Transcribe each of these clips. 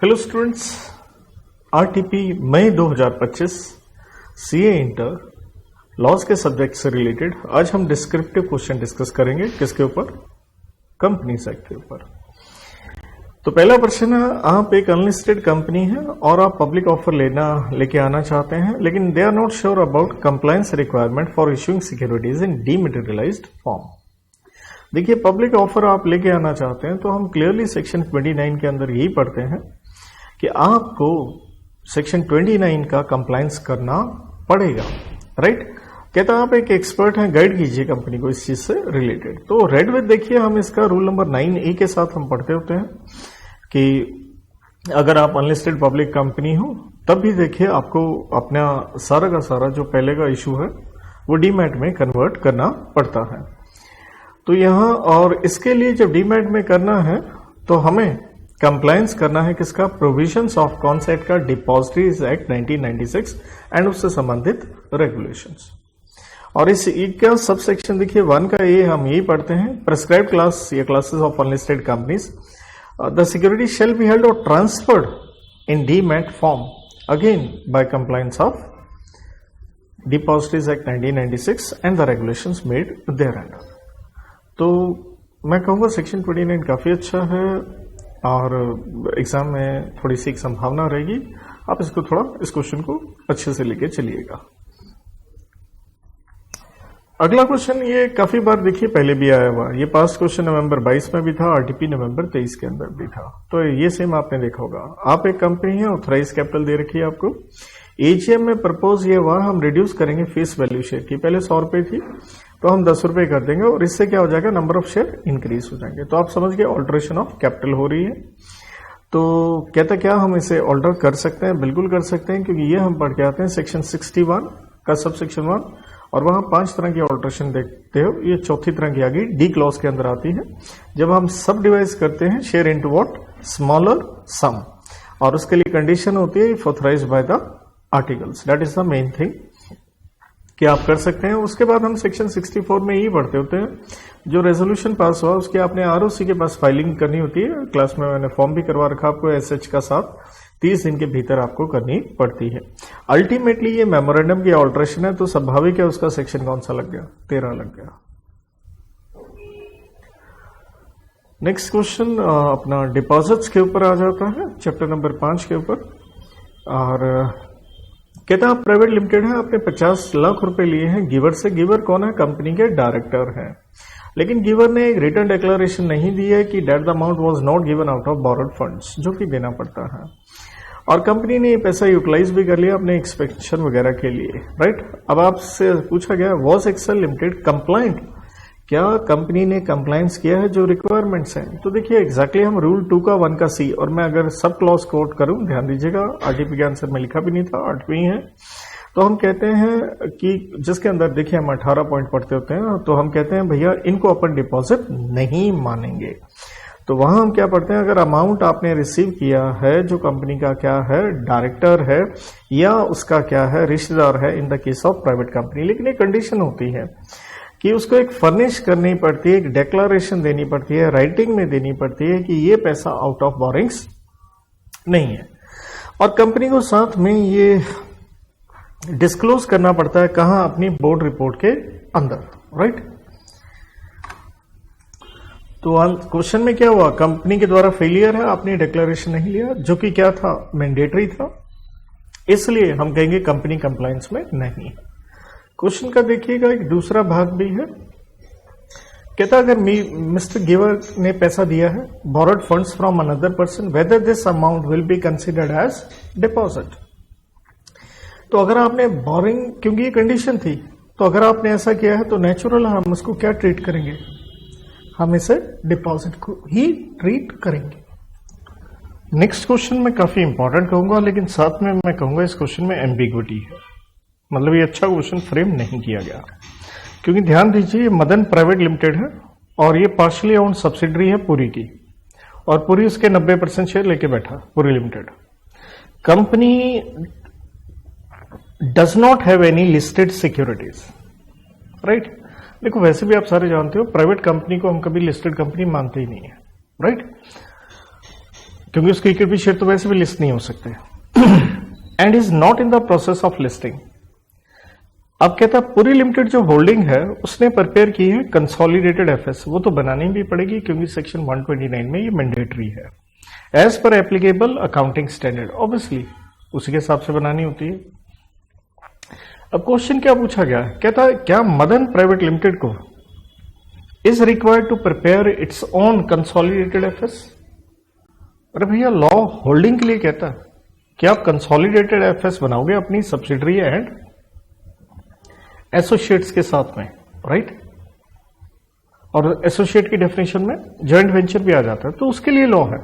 Hello students, RTP मई 2025 CA inter laws के subject से related आज हम डिस्क्रिप्टिव क्वेश्चन डिस्कस करेंगे। किसके ऊपर? कंपनीज एक्ट के ऊपर। तो पहला प्रश्न है, आप एक अनलिस्टेड कंपनी है और आप पब्लिक ऑफर लेके आना चाहते हैं, लेकिन they are not sure about compliance requirement for issuing securities in dematerialised form. देखिए, पब्लिक ऑफर आप लेके आना चाहते हैं तो हम क्लियरली सेक्शन 29 के अंदर यही पढ़ते हैं कि आपको सेक्शन 29 का कंप्लायंस करना पड़ेगा, राइट। कहता है आप एक एक्सपर्ट हैं, गाइड कीजिए कंपनी को इस चीज से रिलेटेड। तो रेड विथ देखिए, हम इसका रूल नंबर 9A के साथ हम पढ़ते होते हैं कि अगर आप अनलिस्टेड पब्लिक कंपनी हो तब भी देखिए आपको अपना सारा का सारा जो पहले का इशू है वो डीमैट में कन्वर्ट करना पड़ता है। तो यहां और इसके लिए जब डीमैट में करना है तो हमें कंप्लायंस करना है किसका? प्रोविजंस ऑफ कौन सा एक्ट का? डिपॉजिटरीज एक्ट 1996 एंड उससे संबंधित रेगुलेशंस। और इस का सब सेक्शन देखिए 1 का ये हम यही पढ़ते हैं, प्रिस्क्राइब क्लास या classes of unlisted companies the security shall be held और transferred in demat form again by compliance of depositories act 1996 and the regulations made thereunder. तो मैं कहूंगा सेक्शन 29 काफी अच्छा है और एग्जाम में थोड़ी सी एक संभावना रहेगी। आप इसको थोड़ा इस क्वेश्चन को अच्छे से लेके चलिएगा। अगला क्वेश्चन ये काफी बार देखिए पहले भी आया हुआ, ये पास्ट क्वेश्चन नवंबर 22 में भी था, आरटीपी नवंबर 23 के अंदर भी था। तो ये सेम आपने देखा होगा। आप एक कंपनी है, ऑथराइज कैपिटल दे रखी है आपको, एजीएम में प्रपोज ये हुआ हम रिड्यूस करेंगे फेस वैल्यू शेयर की, पहले 100 रुपए थी तो हम 10 रुपए कर देंगे और इससे क्या हो जाएगा? नंबर ऑफ शेयर इंक्रीज हो जाएंगे। तो आप समझ गए ऑल्टरेशन ऑफ कैपिटल हो रही है। तो कहता क्या हम इसे ऑल्टर कर सकते हैं? बिल्कुल कर सकते हैं, क्योंकि ये हम पढ़ के आते हैं सेक्शन 61 का सब सेक्शन 1 और वहां 5 तरह की ऑल्टरेशन देखते हो। ये चौथी तरह की आ गई, डी क्लॉज के अंदर आती है, जब हम सब डिवाइड करते हैं शेयर इनटू व्हाट? स्मॉलर सम, और उसके लिए कंडीशन होती है if authorised by the articles. That is the main thing कि आप कर सकते हैं। उसके बाद हम सेक्शन 64 में ही पढ़ते होते हैं, जो रेजोल्यूशन पास हुआ उसके आपने आरओसी के पास फाइलिंग करनी होती है। क्लास में मैंने फॉर्म भी करवा रखा आपको एसएच का साथ, 30 दिन के भीतर आपको करनी पड़ती है। अल्टीमेटली ये मेमोरेंडम की ऑल्ट्रेशन है, तो स्वाभाविक है उसका सेक्शन कौन सा लग गया? 13 लग गया। नेक्स्ट क्वेश्चन अपना डिपॉजिट्स के ऊपर आ जाता है, चैप्टर नंबर 5 के ऊपर। और कहता आप प्राइवेट लिमिटेड है, आपने 50 लाख रुपए लिए हैं गिवर से। गिवर कौन है? कंपनी के डायरेक्टर है। लेकिन गिवर ने एक रिटर्न डिक्लेरेशन नहीं दी है कि that the amount was not given out of borrowed funds, जो कि देना पड़ता है। और कंपनी ने ये पैसा यूटिलाइज भी कर लिया अपने एक्सपेंशन वगैरह के लिए, राइट। अब आपसे पूछा गया वॉज एक्सेल लिमिटेड कंप्लायंट? क्या कंपनी ने कंप्लायंस किया है जो रिक्वायरमेंट्स हैं? तो देखिए एग्जैक्टली हम रूल 2 का 1 का सी, और मैं अगर सब क्लॉज कोट करूं, ध्यान दीजिएगा आरटीपी के आंसर में लिखा भी नहीं था, 8वीं है। तो हम कहते हैं कि जिसके अंदर देखिए हम 18 पॉइंट पढ़ते होते हैं, तो हम कहते हैं भैया इनको अपन डिपॉजिट नहीं मानेंगे। तो वहां हम क्या पढ़ते हैं? अगर अमाउंट आपने रिसीव किया है जो कंपनी का क्या है? डायरेक्टर है या उसका क्या है? रिश्तेदार है, in the case of private company. लेकिन एक कंडीशन होती है कि उसको एक फर्निश करनी पड़ती है, एक डिक्लेरेशन देनी पड़ती है, राइटिंग में देनी पड़ती है कि ये पैसा आउट ऑफ बोरिंग्स नहीं है। और कंपनी को साथ में ये डिस्क्लोज करना पड़ता है, कहां? अपनी बोर्ड रिपोर्ट के अंदर, राइट। तो क्वेश्चन में क्या हुआ? कंपनी के द्वारा फेलियर है, आपने डिक्लेरेशन नहीं लिया, जो कि क्या था? मैंडेटरी था, इसलिए हम कहेंगे कंपनी कंप्लायंस में नहीं है। क्वेश्चन का देखिएगा एक दूसरा भाग भी है। कहता अगर मिस्टर गिवर ने पैसा दिया है, borrowed funds from another person, whether this amount will be considered as deposit. तो अगर आपने बोरिंग, क्योंकि ये कंडीशन थी, तो अगर आपने ऐसा किया है तो नेचुरल हम उसको क्या ट्रीट करेंगे? हम इसे डिपॉजिट को ही ट्रीट करेंगे। नेक्स्ट क्वेश्चन मैं काफी इंपॉर्टेंट कहूंगा, लेकिन साथ में मैं कहूंगा इस क्वेश्चन में एम्बिग्विटी है, मतलब ये अच्छा क्वेश्चन फ्रेम नहीं किया गया। क्योंकि ध्यान दीजिए मदन प्राइवेट लिमिटेड है और ये पार्शियली ओन्ड सब्सिडरी है पुरी की, और पुरी उसके 90% शेयर लेके बैठा, Puri limited. Company does not have any listed securities, right. देखो वैसे भी आप सारे जानते हो प्राइवेट कंपनी को हम कभी लिस्टेड कंपनी मानते ही नहीं है, राइट। क्योंकि उसके इक्विटी शेयर तो वैसे भी लिस्ट नहीं हो सकते, and is not in the process of listing. अब कहता है पुरी लिमिटेड जो होल्डिंग है उसने प्रिपेयर की है कंसोलिडेटेड एफएस, वो तो बनानी भी पड़ेगी क्योंकि सेक्शन 129 में ये मैंडेटरी है, as per applicable accounting standard, obviously उसी के हिसाब से बनानी होती है। अब क्वेश्चन क्या पूछा गया है, कहता है क्या मदन प्राइवेट लिमिटेड को is required to prepare its own consolidated FS. अरे भैया लॉ होल्डिंग के लिए कहता है कि आप कंसोलिडेटेड एफएस बनाओगे अपनी सब्सिडरी एंड एसोसिएट्स के साथ में, राइट। और एसोसिएट की डेफिनेशन में जॉइंट वेंचर भी आ जाता है, तो उसके लिए लॉ है,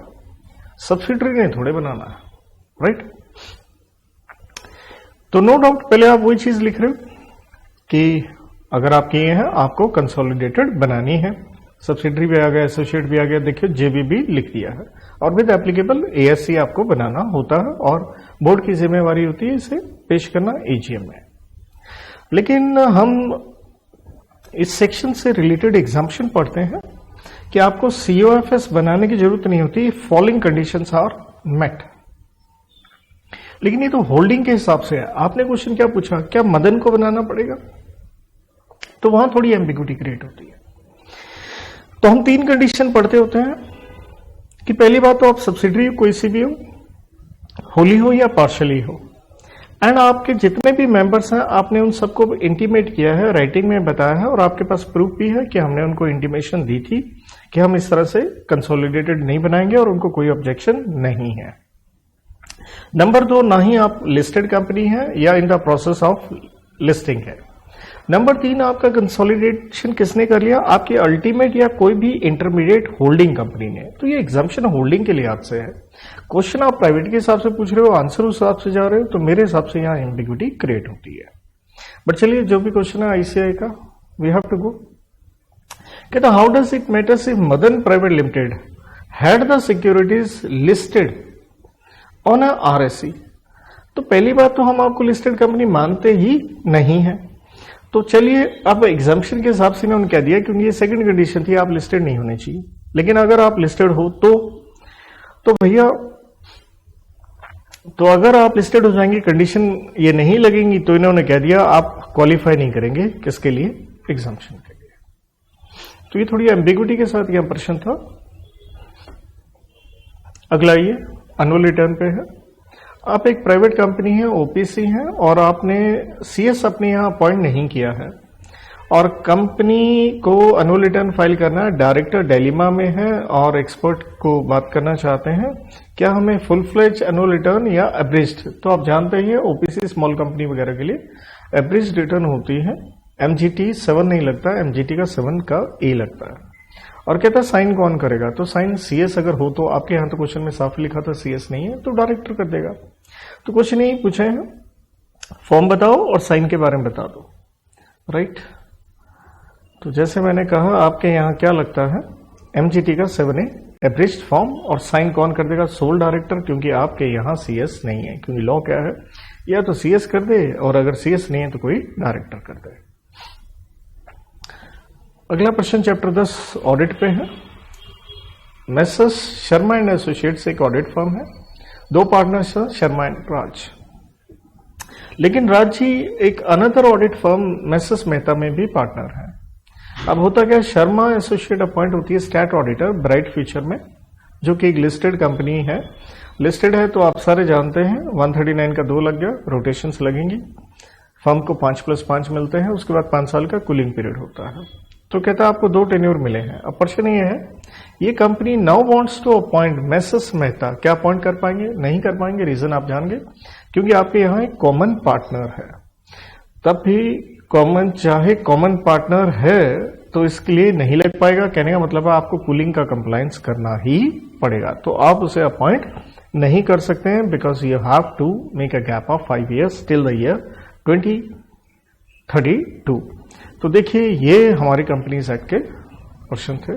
सब्सिडरी नहीं थोड़े बनाना है, राइट। तो नो डाउट पहले आप वही चीज लिख रहे हो कि अगर आप किए हैं आपको कंसोलिडेटेड बनानी है, सब्सिडरी भी आ गया, एसोसिएट भी आ गया, देखिए जेबीबी लिख दिया है, और विद एप्लीकेबल एएससी आपको बनाना होता है और बोर्ड की जिम्मेवारी होती है इसे पेश करना एजीएम में। लेकिन हम इस सेक्शन से रिलेटेड एग्जाम्पशन पढ़ते हैं कि आपको सीओएफएस बनाने की जरूरत नहीं होती, फॉलोइंग कंडीशंस आर मेट। लेकिन ये तो होल्डिंग के हिसाब से है। आपने क्वेश्चन क्या पूछा, क्या मदन को बनाना पड़ेगा, तो वहां थोड़ी एम्बिग्यूटी क्रिएट होती है। तो हम 3 कंडीशन पढ़ते होते हैं कि पहली बात तो आप सब्सिडरी कोई सी भी हो, होली हो या पार्शली हो, एंड आपके जितने भी मेंबर्स हैं आपने उन सबको इंटीमेट किया है, राइटिंग में बताया है, और आपके पास प्रूफ भी है कि हमने उनको इंटीमेशन दी थी कि हम इस तरह से कंसोलिडेटेड नहीं बनाएंगे और उनको कोई ऑब्जेक्शन नहीं है। नंबर 2, ना ही आप लिस्टेड कंपनी है या in the process of listing है। नंबर 3, आपका कंसोलिडेशन किसने कर लिया, आपके अल्टीमेट या कोई भी इंटरमीडिएट होल्डिंग कंपनी ने। तो ये एग्जाम्पशन होल्डिंग के लिहाज से है। क्वेश्चन आप प्राइवेट के हिसाब से पूछ रहे हो, आंसर उस हिसाब से जा रहे हो, तो मेरे हिसाब से यहाँ एम्बिग्यूटी क्रिएट होती है। बट चलिए जो भी क्वेश्चन है आईसीआई का, वी हैव टू गो। कहता how does it matters if Madan private limited had the securities listed on a RSC. तो पहली बात तो हम आपको लिस्टेड कंपनी मानते ही नहीं है। तो चलिए अब एग्जाम्पशन के हिसाब से उन्होंने कह दिया क्योंकि ये सेकंड कंडीशन थी, आप लिस्टेड नहीं होने चाहिए। लेकिन अगर आप लिस्टेड हो तो भैया, तो अगर आप लिस्टेड हो जाएंगे, कंडीशन ये नहीं लगेंगी, तो इन्होंने कह दिया आप क्वालिफाई नहीं करेंगे किसके लिए, एग्जाम्पशन के लिए। तो ये थोड़ी एम्बिग्यूटी के साथ यह प्रश्न था। अगला ये एनुअल रिटर्न पे है। आप एक प्राइवेट कंपनी है, ओपीसी है, और आपने सीएस अपने यहां अपॉइंट नहीं किया है, और कंपनी को एनुअल रिटर्न फाइल करना, डायरेक्टर डिलेमा में है और एक्सपर्ट को बात करना चाहते हैं क्या हमें फुल फ्लेज एनुअल रिटर्न या एवरेज्ड। तो आप जानते ही ओपीसी स्मॉल कंपनी वगैरह के लिए एवरेज रिटर्न होती है, एमजीटी 7 नहीं लगता, एमजीटी का 7 का ए लगता है। और कहता है साइन कौन करेगा, तो साइन सीएस अगर हो, तो आपके यहां तो क्वेश्चन में साफ लिखा था सीएस नहीं है तो डायरेक्टर कर देगा। तो क्वेश्चन यही पूछे हैं, फॉर्म बताओ और साइन के बारे में बता दो, राइट। तो जैसे मैंने कहा आपके यहां क्या लगता है, एमजीटी का 7A एवरेज फॉर्म, और साइन कौन कर देगा, सोल डायरेक्टर, क्योंकि आपके यहां सीएस नहीं है। क्योंकि लॉ क्या है, या तो सीएस कर दे, और अगर सीएस नहीं है तो कोई डायरेक्टर कर दे। अगला प्रश्न चैप्टर 10 ऑडिट पे है। मेसर्स शर्मा एंड एसोसिएट्स एक ऑडिट फर्म है, 2 पार्टनर्स हैं, शर्मा एंड राज। लेकिन राज जी एक another audit firm messrs Mehta में भी पार्टनर है। अब होता क्या, शर्मा एसोसिएट अपॉइंट होती है स्टैट ऑडिटर ब्राइट फ्यूचर में, जो कि एक लिस्टेड कंपनी है। लिस्टेड है तो आप सारे जानते हैं, 139 का 2 लग गया, रोटेशंस लगेंगी, फर्म को 5+5 मिलते हैं, उसके बाद 5 साल का कूलिंग पीरियड होता है। तो कहता है आपको 2 टेन्योर मिले हैं। अब प्रश्न ये है, ये company now wants to appoint messrs Mehta, क्या अपॉइंट कर पाएंगे, नहीं कर पाएंगे। रीजन आप जानेंगे, क्योंकि आपके यहाँ एक कॉमन पार्टनर है। तब भी कॉमन, चाहे कॉमन पार्टनर है तो इसके लिए नहीं लग पाएगा। कहने का मतलब है आपको कूलिंग का कंप्लायंस करना ही पड़ेगा, तो आप उसे अपॉइंट नहीं कर सकते हैं, because you have to make a gap of 5 years till the year 2032। तो देखिए ये हमारी कंपनीज एक्ट के क्वेश्चन थे।